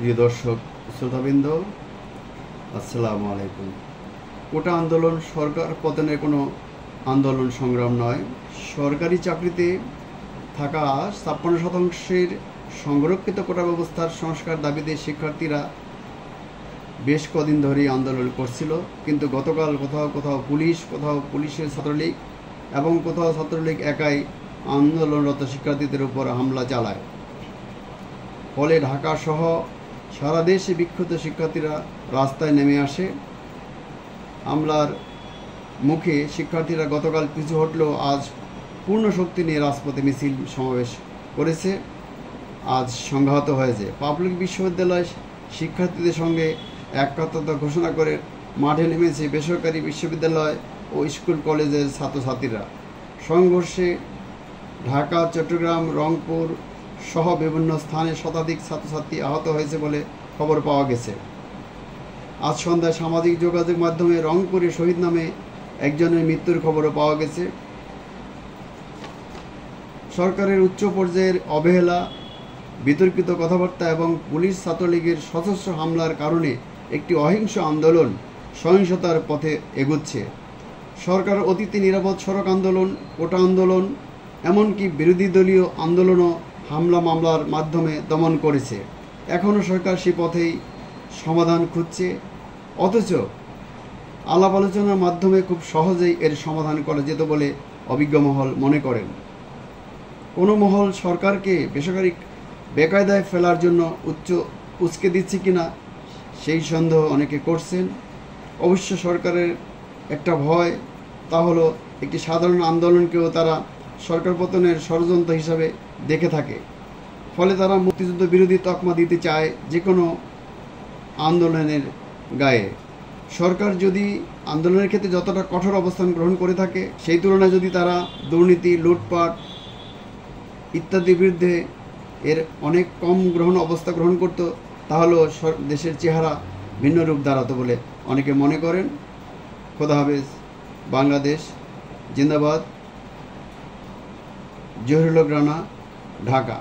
প্রিয় দর্শক শ্রোতাবৃন্দ, আসসালামু আলাইকুম। কোটা আন্দোলন সরকার পতনের কোনো আন্দোলন সংগ্রাম নয়। সরকারি চাকরিতে থাকা ৫৬% সংরক্ষিত কোটা ব্যবস্থার সংস্কার দাবিতে শিক্ষার্থীরা বেশ কদিন ধরেই আন্দোলন করছিল, কিন্তু গতকাল কোথাও কোথাও পুলিশ, কোথাও পুলিশের ছাত্রলীগ এবং কোথাও ছাত্রলীগ একাই আন্দোলনরত শিক্ষার্থীদের উপর হামলা চালায়। ফলে ঢাকা সহ সারা দেশে বিক্ষুব্ধ শিক্ষার্থীরা রাস্তায় নেমে আসে। হামলার মুখে শিক্ষার্থীরা গতকাল পিছু হটলেও আজ পূর্ণ শক্তি নিয়ে রাজপথে মিছিল সমাবেশ করেছে। আজ সংঘাত হয়েছে। পাবলিক বিশ্ববিদ্যালয় শিক্ষার্থীদের সঙ্গে একাত্মতা ঘোষণা করে মাঠে নেমেছে বেসরকারি বিশ্ববিদ্যালয় ও স্কুল কলেজের ছাত্রছাত্রীরা। সংঘর্ষে ঢাকা, চট্টগ্রাম, রংপুর সহ বিভিন্ন স্থানে শতাধিক ছাত্রছাত্রী আহত হয়েছে বলে খবর পাওয়া গেছে। আজ সন্ধ্যায় সামাজিক যোগাযোগ মাধ্যমে রংপুরে শহীদ নামে একজনের মৃত্যুর খবরও পাওয়া গেছে। সরকারের উচ্চ পর্যায়ের অবহেলা, বিতর্কিত কথাবার্তা এবং পুলিশ ছাত্রলীগের সশস্ত্র হামলার কারণে একটি অহিংস আন্দোলন সহিংসতার পথে এগুচ্ছে। সরকার অতীতে নিরাপদ সড়ক আন্দোলন, কোটা আন্দোলন, এমনকি বিরোধী দলীয় আন্দোলনও হামলা মামলার মাধ্যমে দমন করেছে। এখনও সরকার সেই পথেই সমাধান খুঁজছে, অথচ আলাপ আলোচনার মাধ্যমে খুব সহজেই এর সমাধান করা যেত বলে অভিজ্ঞ মহল মনে করেন। কোনো মহল সরকারকে বেকায়দায় ফেলার জন্য উস্কে দিচ্ছে কিনা সেই সন্দেহ অনেকে করছেন। অবশ্য সরকারের একটা ভয়, তা হলো একটি সাধারণ আন্দোলনকেও তারা সরকার পতনের ষড়যন্ত্র হিসাবে দেখে থাকে। ফলে তারা মুক্তিযুদ্ধ বিরোধী তকমা দিতে চায় যে কোনো আন্দোলনের গায়ে। সরকার যদি আন্দোলনের ক্ষেত্রে যতটা কঠোর অবস্থান গ্রহণ করে থাকে, সেই তুলনায় যদি তারা দুর্নীতি, লুটপাট ইত্যাদির বিরুদ্ধে এর অনেক কম অবস্থা গ্রহণ করত, তাহলেও দেশের চেহারা ভিন্ন রূপ দাঁড়াতো বলে অনেকে মনে করেন। খোদা হাফেজ। বাংলাদেশ জিন্দাবাদ। জহিরুল হক রানা, ঢাকা।